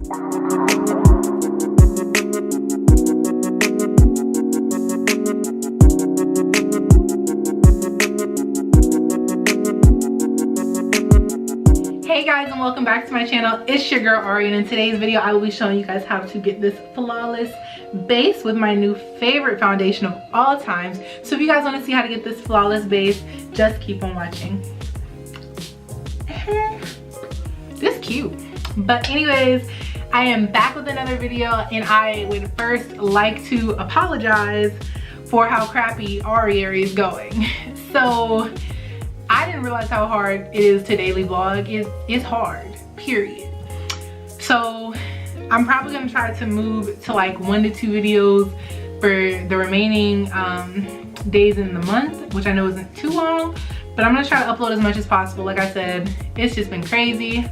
Hey guys, and welcome back to my channel. It's your girl Ari, and in today's video I will be showing you guys how to get this flawless base with my new favorite foundation of all times. So if you guys want to see how to get this flawless base, just keep on watching. This is cute. But anyways, I am back with another video, and I would first like to apologize for how crappy ArielleAryssa is going. So I didn't realize how hard it is to daily vlog. It's hard, period. So I'm probably gonna try to move to like 1 to 2 videos for the remaining days in the month, which I know isn't too long, but I'm gonna try to upload as much as possible. Like I said, it's just been crazy.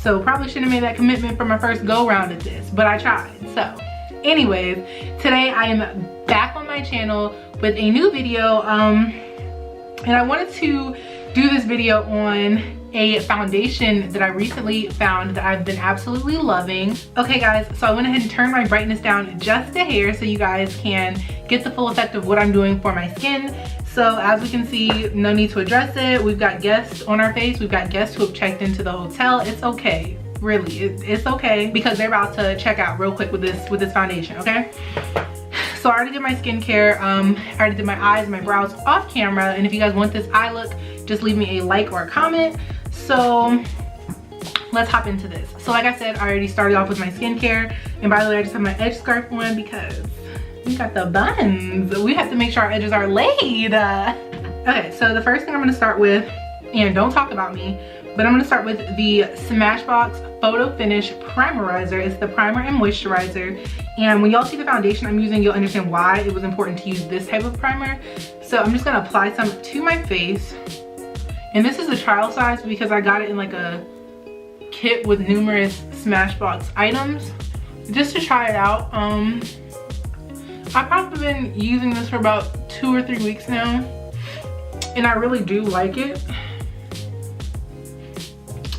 So probably shouldn't have made that commitment for my first go round at this, but I tried. So anyways, today I am back on my channel with a new video. And I wanted to do this video on a foundation that I recently found that I've been absolutely loving. Okay guys, so I went ahead and turned my brightness down just a hair so you guys can get the full effect of what I'm doing for my skin. So as we can see, no need to address it. We've got guests on our face. We've got guests who have checked into the hotel. It's okay, really, it's okay, because they're about to check out real quick with this foundation, okay? So I already did my skincare. I already did my eyes, my brows off camera. And if you guys want this eye look, just leave me a like or a comment. So let's hop into this. So like I said, I already started off with my skincare. And by the way, I just have my edge scarf on because we got the buns. We have to make sure our edges are laid. Okay, so the first thing I'm gonna start with, and don't talk about me, but I'm gonna start with the Smashbox Photo Finish Primerizer. It's the primer and moisturizer. And when y'all see the foundation I'm using, you'll understand why it was important to use this type of primer. So I'm just gonna apply some to my face. And this is a trial size because I got it in like a kit with numerous Smashbox items, just to try it out. I've probably been using this for about 2 or 3 weeks now, and I really do like it.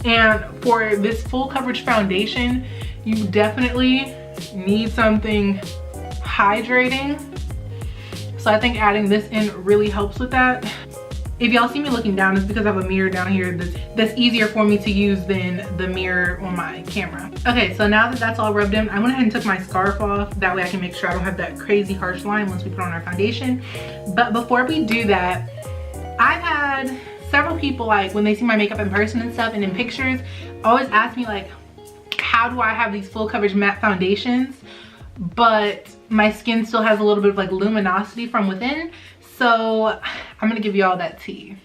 And for this full coverage foundation, you definitely need something hydrating. So I think adding this in really helps with that. If y'all see me looking down, it's because I have a mirror down here that's easier for me to use than the mirror on my camera. Okay, so now that that's all rubbed in, I went ahead and took my scarf off. That way I can make sure I don't have that crazy harsh line once we put on our foundation. But before we do that, I've had several people, like when they see my makeup in person and stuff and in pictures, always ask me like, how do I have these full coverage matte foundations but my skin still has a little bit of like luminosity from within? So I'm gonna give you all that tea.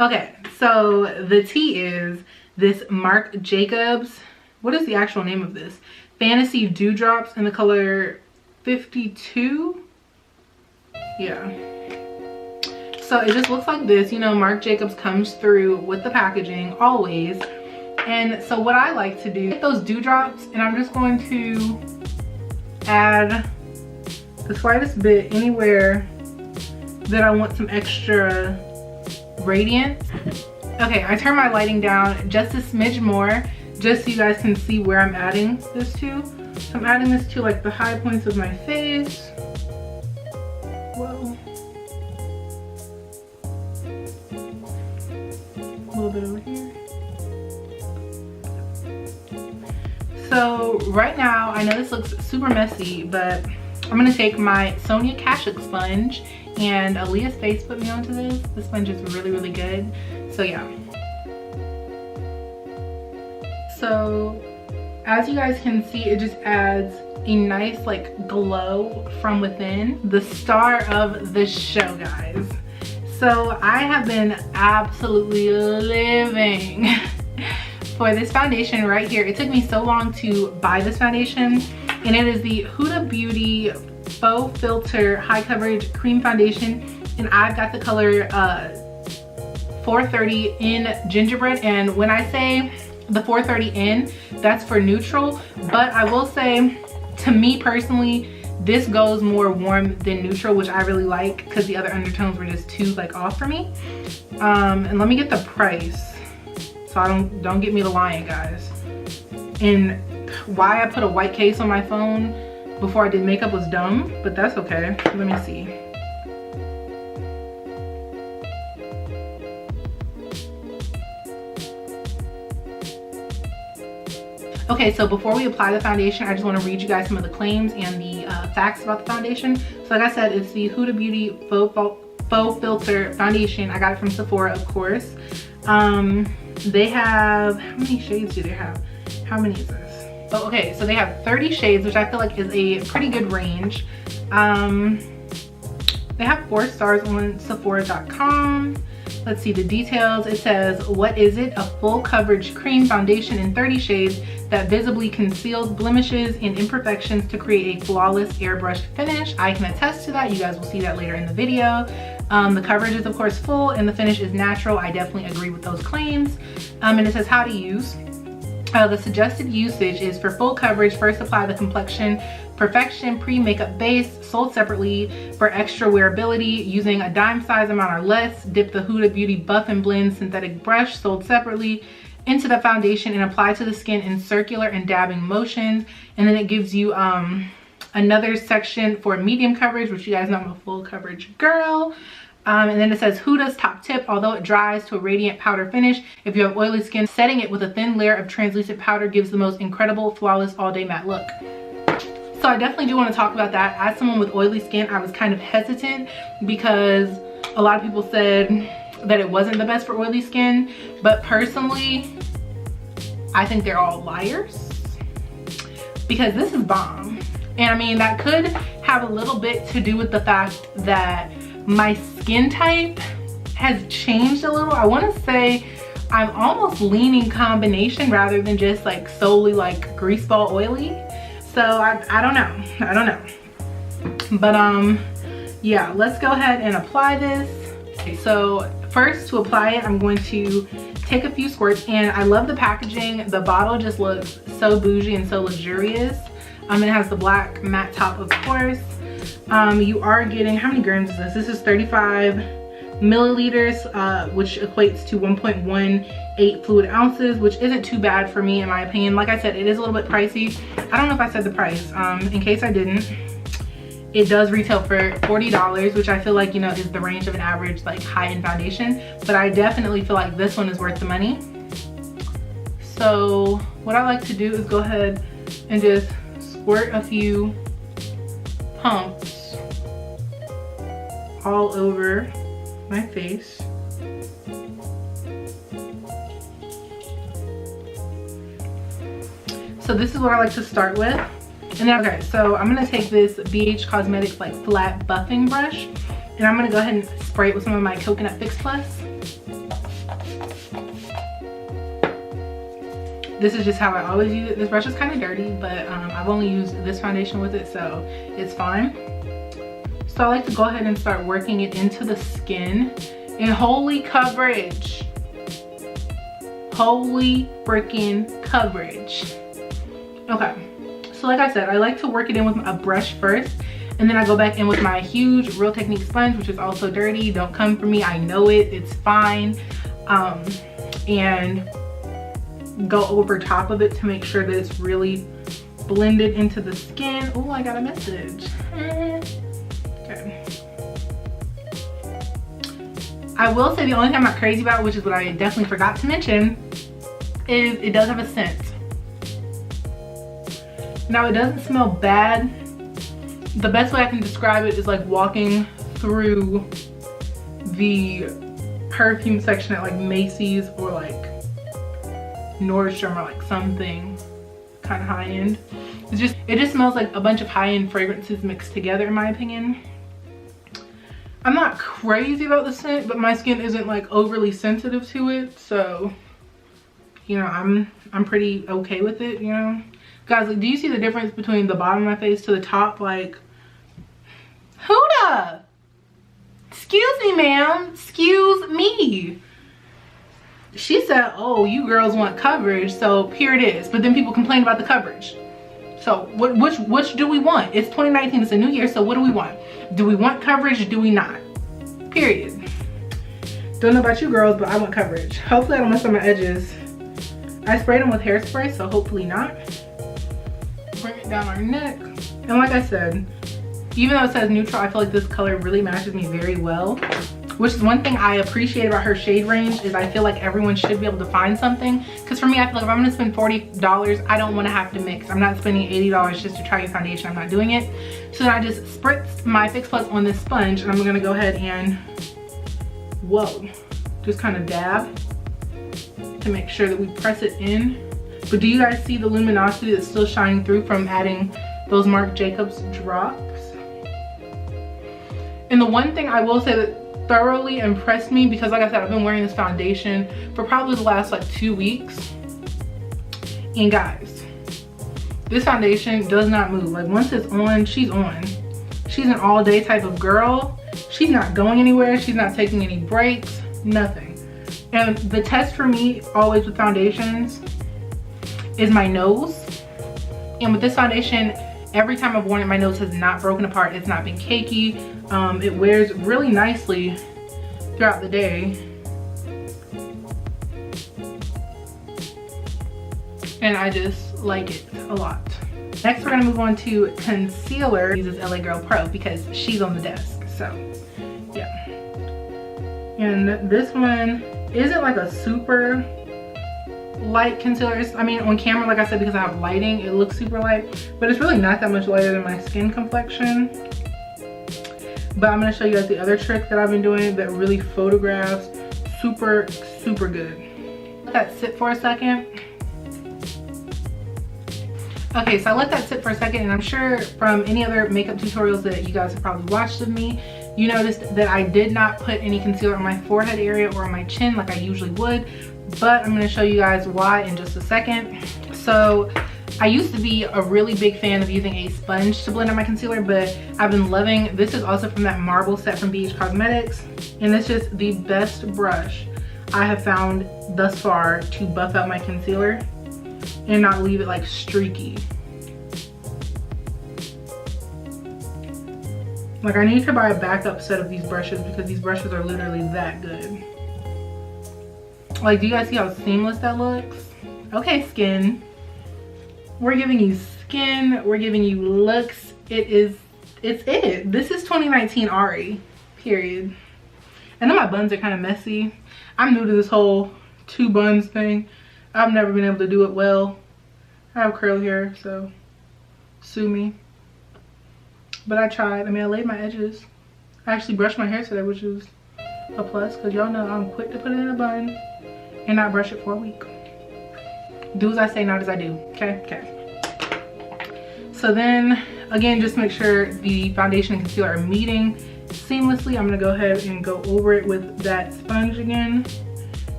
Okay, so the tea is this Marc Jacobs, what is the actual name of this? Fantasy Dewdrops in the color 52. Yeah, so it just looks like this. You know, Marc Jacobs comes through with the packaging always. And so what I like to do, get those dewdrops, and I'm just going to add the slightest bit anywhere that I want some extra radiance. Okay, I turn my lighting down just a smidge more, just so you guys can see where I'm adding this to. So I'm adding this to like the high points of my face. Whoa. A little bit over here. So right now, I know this looks super messy, but I'm gonna take my Sonia Kashuk sponge, and Aaliyah's face put me onto this. This sponge is really, really good. So yeah. So as you guys can see, it just adds a nice like glow from within. The star of the show, guys. So I have been absolutely living for this foundation right here. It took me so long to buy this foundation, and it is the Huda Beauty Faux Filter High Coverage Cream Foundation, and I've got the color 430 in Gingerbread. And when I say the 430 in, that's for neutral, but I will say, to me personally, this goes more warm than neutral, which I really like because the other undertones were just too like off for me. And let me get the price. So don't get me to lying, guys. And why I put a white case on my phone before I did makeup was dumb, but that's okay. Let me see. Okay, so before we apply the foundation, I just want to read you guys some of the claims and the facts about the foundation. So like I said, it's the Huda Beauty Faux Filter Foundation. I got it from Sephora, of course. They have, how many shades do they have? How many is this? Oh, okay, so they have 30 shades, which I feel like is a pretty good range. They have 4 stars on Sephora.com. Let's see the details. It says, what is it? A full coverage cream foundation in 30 shades that visibly conceals blemishes and imperfections to create a flawless airbrushed finish. I can attest to that. You guys will see that later in the video. The coverage is of course full and the finish is natural. I definitely agree with those claims. And it says how to use. The suggested usage is for full coverage, first apply the Complexion Perfection Pre-Makeup Base, sold separately. For extra wearability, using a dime size amount or less, dip the Huda Beauty Buff and Blend Synthetic Brush, sold separately, into the foundation and apply to the skin in circular and dabbing motions. And then it gives you another section for medium coverage, which you guys know I'm a full coverage girl. And then it says Huda's top tip, although it dries to a radiant powder finish, if you have oily skin, setting it with a thin layer of translucent powder gives the most incredible, flawless, all-day matte look. So I definitely do want to talk about that. As someone with oily skin, I was kind of hesitant because a lot of people said that it wasn't the best for oily skin, but personally, I think they're all liars because this is bomb. And I mean, that could have a little bit to do with the fact that my skin type has changed a little. I want to say I'm almost leaning combination rather than just like solely like greaseball oily. So I don't know. But yeah, let's go ahead and apply this. Okay, so first to apply it, I'm going to take a few squirts, and I love the packaging. The bottle just looks so bougie and so luxurious. It has the black matte top, of course. You are getting, how many grams is this? This is 35 milliliters, which equates to 1.18 fluid ounces, which isn't too bad for me in my opinion. Like I said, it is a little bit pricey. I don't know if I said the price. In case I didn't, it does retail for $40, which I feel like, you know, is the range of an average like high-end foundation, but I definitely feel like this one is worth the money. So what I like to do is go ahead and just squirt a few pumps all over my face. So this is what I like to start with. And then, okay, so I'm gonna take this BH Cosmetics like flat buffing brush, and I'm gonna go ahead and spray it with some of my Coconut Fix Plus. This is just how I always use it. This brush is kind of dirty, but I've only used this foundation with it, so it's fine. So I like to go ahead and start working it into the skin. And holy coverage. Holy freaking coverage. Okay, so like I said, I like to work it in with a brush first, and then I go back in with my huge Real Technique sponge, which is also dirty. Don't come for me, I know it, it's fine. And go over top of it to make sure that it's really blended into the skin. Oh, I got a message. Okay. I will say the only thing I'm not crazy about, which is what I definitely forgot to mention, is it does have a scent. Now it doesn't smell bad. The best way I can describe it is like walking through the perfume section at like Macy's or like Nordstrom or like something kind of high-end. It just smells like a bunch of high-end fragrances mixed together, in my opinion. I'm not crazy about the scent, but my skin isn't like overly sensitive to it, so you know, I'm pretty okay with it, you know. Guys, like, do you see the difference between the bottom of my face to the top? Like, Huda, excuse me, ma'am, excuse me. She said, oh, you girls want coverage, so here it is. But then people complain about the coverage. So which do we want? It's 2019, it's a new year, so what do we want? Do we want coverage, do we not? Period. Don't know about you girls, but I want coverage. Hopefully I don't mess up my edges. I sprayed them with hairspray, so hopefully not. Bring it down our neck. And like I said, even though it says neutral, I feel like this color really matches me very well. Which is one thing I appreciate about her shade range, is I feel like everyone should be able to find something. Because for me, I feel like if I'm gonna spend $40, I don't wanna have to mix. I'm not spending $80 just to try a foundation, I'm not doing it. So then I just spritzed my Fix Plus on this sponge, and I'm gonna go ahead and, whoa, just kind of dab to make sure that we press it in. But do you guys see the luminosity that's still shining through from adding those Marc Jacobs drops? And the one thing I will say that thoroughly impressed me, because like I said, I've been wearing this foundation for probably the last like 2 weeks, and guys, this foundation does not move. Like once it's on, she's on. She's an all day type of girl. She's not going anywhere. She's not taking any breaks, nothing. And the test for me always with foundations is my nose. And with this foundation, every time I've worn it, my nose has not broken apart. It's not been cakey. It wears really nicely throughout the day. And I just like it a lot. Next, we're gonna move on to concealer. This is LA Girl Pro because she's on the desk, so yeah. And this one isn't like a super light concealer. I mean, on camera, like I said, because I have lighting, it looks super light, but it's really not that much lighter than my skin complexion. But I'm gonna show you guys the other trick that I've been doing that really photographs super good. Let that sit for a second. Okay, so I let that sit for a second, and I'm sure from any other makeup tutorials that you guys have probably watched of me, you noticed that I did not put any concealer on my forehead area or on my chin like I usually would, but I'm gonna show you guys why in just a second. So I used to be a really big fan of using a sponge to blend out my concealer, but I've been loving, this is also from that marble set from BH Cosmetics, and it's just the best brush I have found thus far to buff out my concealer and not leave it like streaky. Like I need to buy a backup set of these brushes because these brushes are literally that good. Like, do you guys see how seamless that looks? Okay, skin. We're giving you skin, we're giving you looks. It's it. This is 2019 Ari, period. I know my buns are kind of messy. I'm new to this whole 2 buns thing. I've never been able to do it well. I have curly hair, so sue me. But I tried. I mean, I laid my edges. I actually brushed my hair today, which is a plus, because y'all know I'm quick to put it in a bun and not brush it for a week. Do as I say, not as I do. Okay, okay. So then, again, just make sure the foundation and concealer are meeting seamlessly. I'm gonna go ahead and go over it with that sponge again,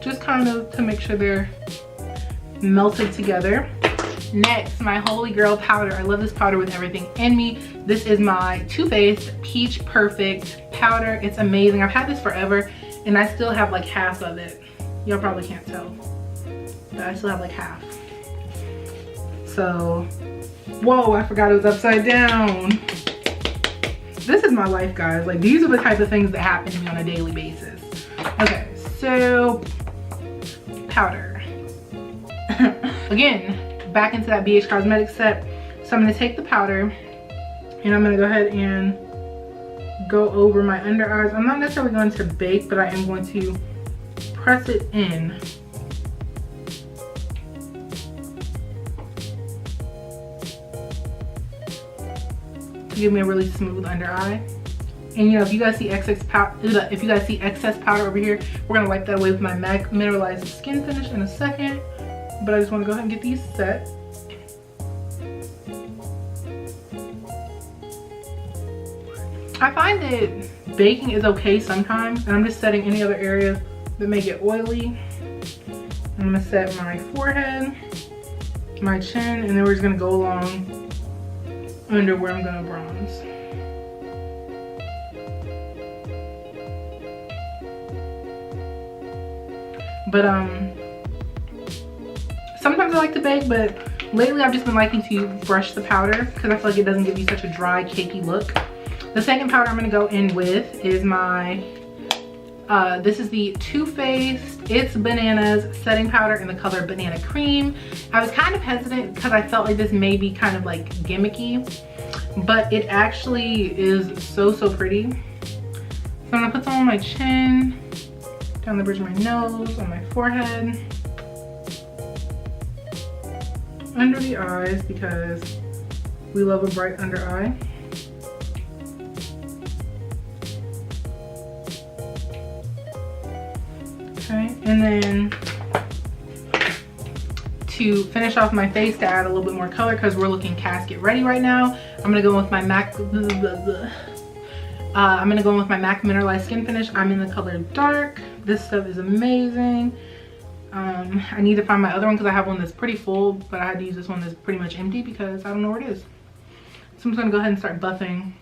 just kind of to make sure they're melted together. Next, my Holy Grail powder. I love this powder with everything in me. This is my Too Faced Peach Perfect powder. It's amazing. I've had this forever and I still have like half of it. Y'all probably can't tell, but I still have like half. So, whoa, I forgot it was upside down. This is my life, guys. Like, these are the type of things that happen to me on a daily basis. Okay, so powder. Again, back into that BH Cosmetics set. So I'm gonna take the powder and I'm gonna go ahead and go over my under eyes. I'm not necessarily going to bake, but I am going to press it in. To give me a really smooth under eye. And you know, if you guys see excess powder over here, we're gonna wipe that away with my MAC Mineralized Skin Finish in a second. But I just want to go ahead and get these set. I find that baking is okay sometimes, and I'm just setting any other areas that may get oily. I'm gonna set my forehead, my chin, and then we're just gonna go along under where I'm gonna bronze. But sometimes I like to bake, but lately I've just been liking to brush the powder because I feel like it doesn't give you such a dry, cakey look. The second powder I'm gonna go in with is my, this is the Too Faced It's Bananas setting powder in the color Banana Cream. I was kind of hesitant because I felt like this may be kind of like gimmicky, but it actually is so pretty. So I'm gonna put some on my chin, down the bridge of my nose, on my forehead, under the eyes because we love a bright under eye. Okay, and then to finish off my face, to add a little bit more color because we're looking casket ready right now, I'm gonna go with my MAC Mineralized Skin Finish. I'm in the color Dark. This stuff is amazing. I need to find my other one because I have one that's pretty full, but I had to use this one that's pretty much empty because I don't know where it is. So I'm just gonna go ahead and start buffing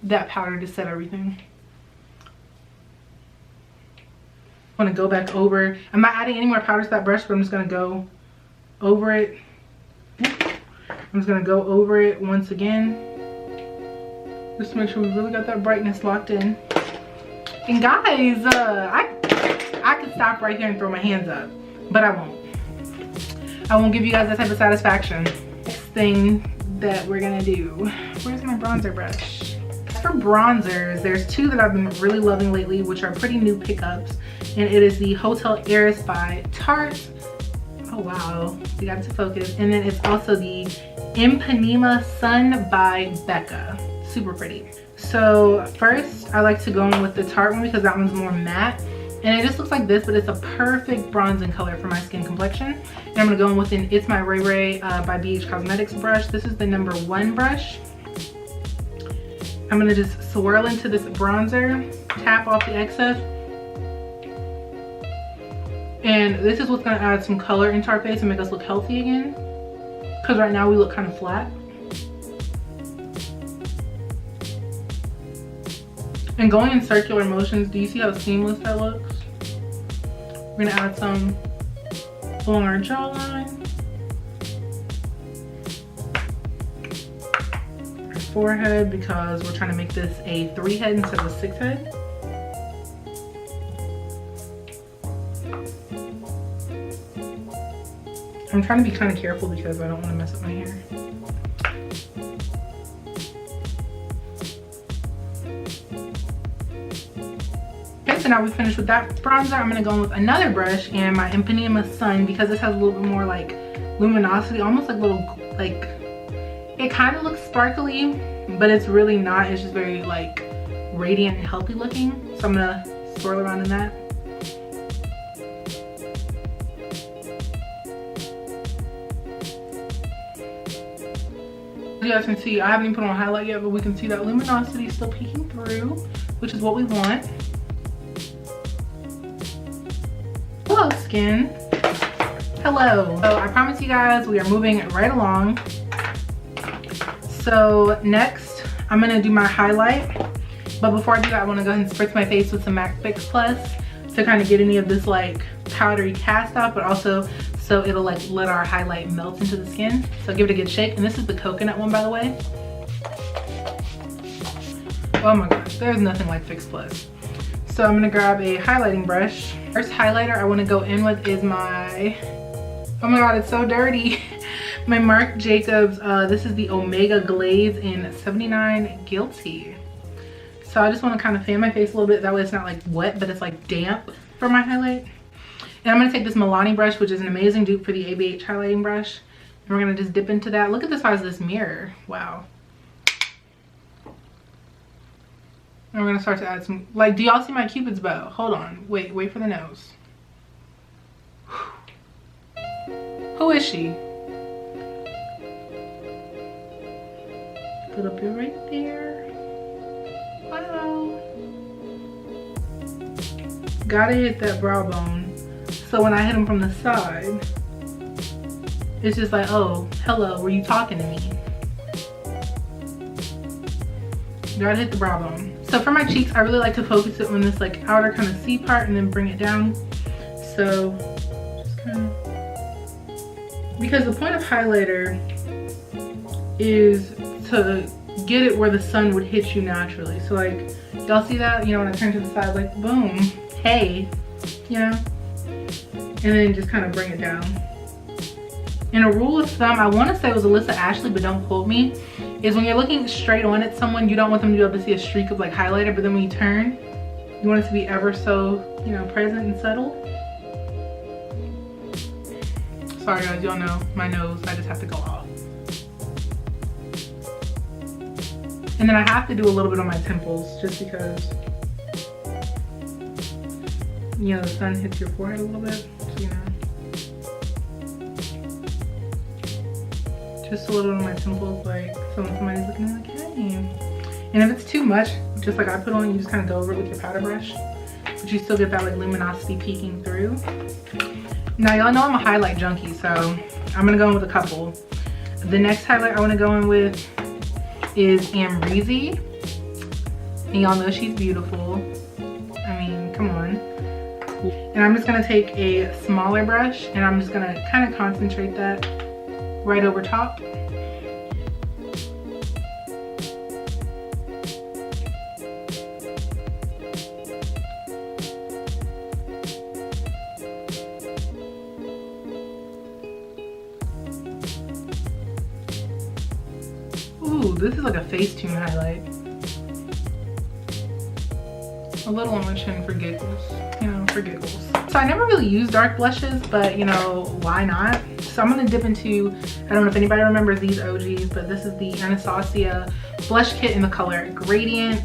that powder to set everything. I'm gonna go back over. I'm not adding any more powder to that brush, but I'm just gonna go over it. I'm just gonna go over it once again, just to make sure we really got that brightness locked in. And guys, I could stop right here and throw my hands up, but I won't. I won't give you guys that type of satisfaction. Next thing that we're gonna do, where's my bronzer brush? For bronzers, there's two that I've been really loving lately, which are pretty new pickups, and it is the Hotel Heiress by Tarte. Oh wow, we got it to focus. And then it's also the Ipanema Sun by Becca. Super pretty. So first, I like to go in with the Tarte one because that one's more matte, and it just looks like this, but it's a perfect bronzing color for my skin complexion. And I'm gonna go in with an It's My Ray Ray by BH Cosmetics brush. This is the number 1 brush. I'm gonna just swirl into this bronzer, tap off the excess. And this is what's gonna add some color into our face and make us look healthy again. Because right now we look kind of flat. And going in circular motions, do you see how seamless that looks? We're gonna add some along our jawline, our forehead, because we're trying to make this a 3 head instead of a 6 head. I'm trying to be kind of careful because I don't want to mess up my hair. Okay, so now we finished with that bronzer. I'm gonna go in with another brush and my Ipanema Sun because this has a little bit more like luminosity, almost like little, like, it kind of looks sparkly, but it's really not. It's just very like radiant and healthy looking. So I'm gonna swirl around in that. You guys can see I haven't even put on a highlight yet, but we can see that luminosity still peeking through, which is what we want. Hello skin, hello. So I promise you guys we are moving right along. So next I'm gonna do my highlight, but before I do that I want to go ahead and spritz my face with some MAC Fix Plus to kind of get any of this like powdery cast off, but also so it'll like let our highlight melt into the skin. So give it a good shake. And this is the coconut one, by the way. Oh my gosh, there's nothing like Fix Plus. So I'm gonna grab a highlighting brush. First highlighter I wanna go in with is my, oh my god, it's so dirty. My Marc Jacobs, this is the Omega Glaze in 79 Guilty. So I just wanna kind of fan my face a little bit. That way it's not like wet, but it's like damp for my highlight. And I'm gonna take this Milani brush, which is an amazing dupe for the ABH highlighting brush. And we're gonna just dip into that. Look at the size of this mirror, wow. And we're gonna start to add some, like, do y'all see my Cupid's bow? Hold on, wait for the nose. Who is she? A little bit right there. Wow. Gotta hit that brow bone. So when I hit him from the side, it's just like, oh, hello, were you talking to me? Gotta hit the brow bone. So for my cheeks, I really like to focus it on this like outer kind of C part and then bring it down. So just kind of, because the point of highlighter is to get it where the sun would hit you naturally. So like, y'all see that? You know, when I turn to the side, like boom, hey, you know? and then just kind of bring it down. And a rule of thumb, I want to say it was Alyssa Ashley, but don't quote me, is when you're looking straight on at someone, you don't want them to be able to see a streak of like highlighter, but then when you turn, you want it to be ever so, you know, present and subtle. Sorry guys, y'all know my nose, I just have to go off. And then I have to do a little bit on my temples just because, you know, the sun hits your forehead a little bit, so, you know. Just a little on my temples, like so when somebody's looking like, hey. And if it's too much, just like I put on, you just kind of go over it with your powder brush, but you still get that like luminosity peeking through. Now y'all know I'm a highlight junkie, so I'm gonna go in with a couple. The next highlight I want to go in with is Amrezy, and y'all know she's beautiful. I mean, come on. And I'm just gonna take a smaller brush and I'm just gonna kind of concentrate that right over top. Ooh, this is like a Facetune highlight. A little on my chin for giggles, you know, for giggles. So I never really use dark blushes, but you know, why not? So I'm gonna dip into, I don't know if anybody remembers these OGs, but this is the Anastasia blush kit in the color Gradient.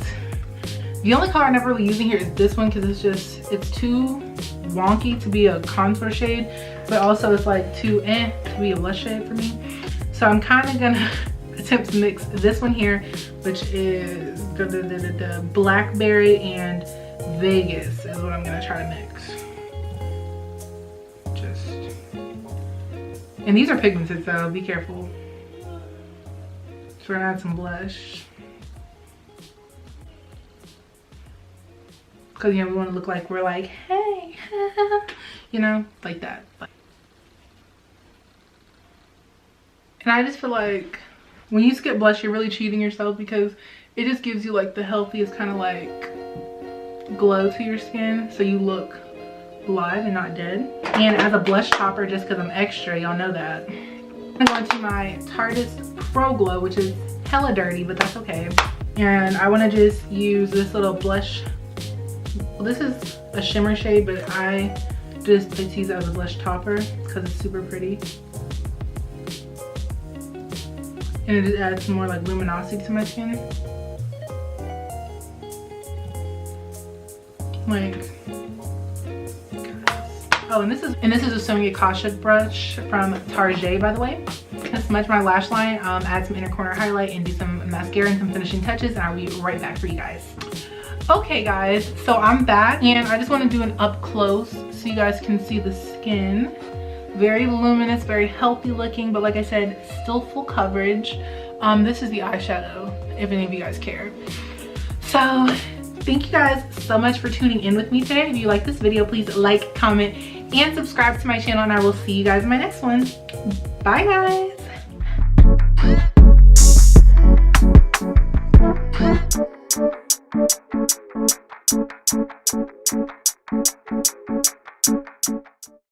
The only color I never really using here is this one because it's too wonky to be a contour shade, but also it's like too to be a blush shade for me. So I'm kind of gonna attempt to mix this one here, which is the Blackberry and Vegas is what I'm gonna try to mix. And these are pigmented, so be careful. So we're gonna add some blush. Cause you know, we wanna look like we're like, hey, you know, like that. And I just feel like when you skip blush, you're really cheating yourself because it just gives you like the healthiest kind of like glow to your skin. So you look live and not dead. And as a blush topper, just because I'm extra, y'all know that, I'm going to my Tarteist Pro Glow, which is hella dirty, but that's okay. And I want to just use this little blush. Well, this is a shimmer shade, but I just like to use it as a blush topper because it's super pretty. And it just adds some more like luminosity to my skin. Like, oh, and this is a Sonia Kashuk brush from Target, by the way. Just smudge my lash line, add some inner corner highlight, and do some mascara and some finishing touches, and I'll be right back for you guys. Okay guys, so I'm back, and I just want to do an up close so you guys can see the skin. Very luminous, very healthy looking, but like I said, still full coverage. This is the eyeshadow, if any of you guys care. So thank you guys so much for tuning in with me today. If you like this video, please like, comment, and subscribe to my channel, and I will see you guys in my next one. Bye guys.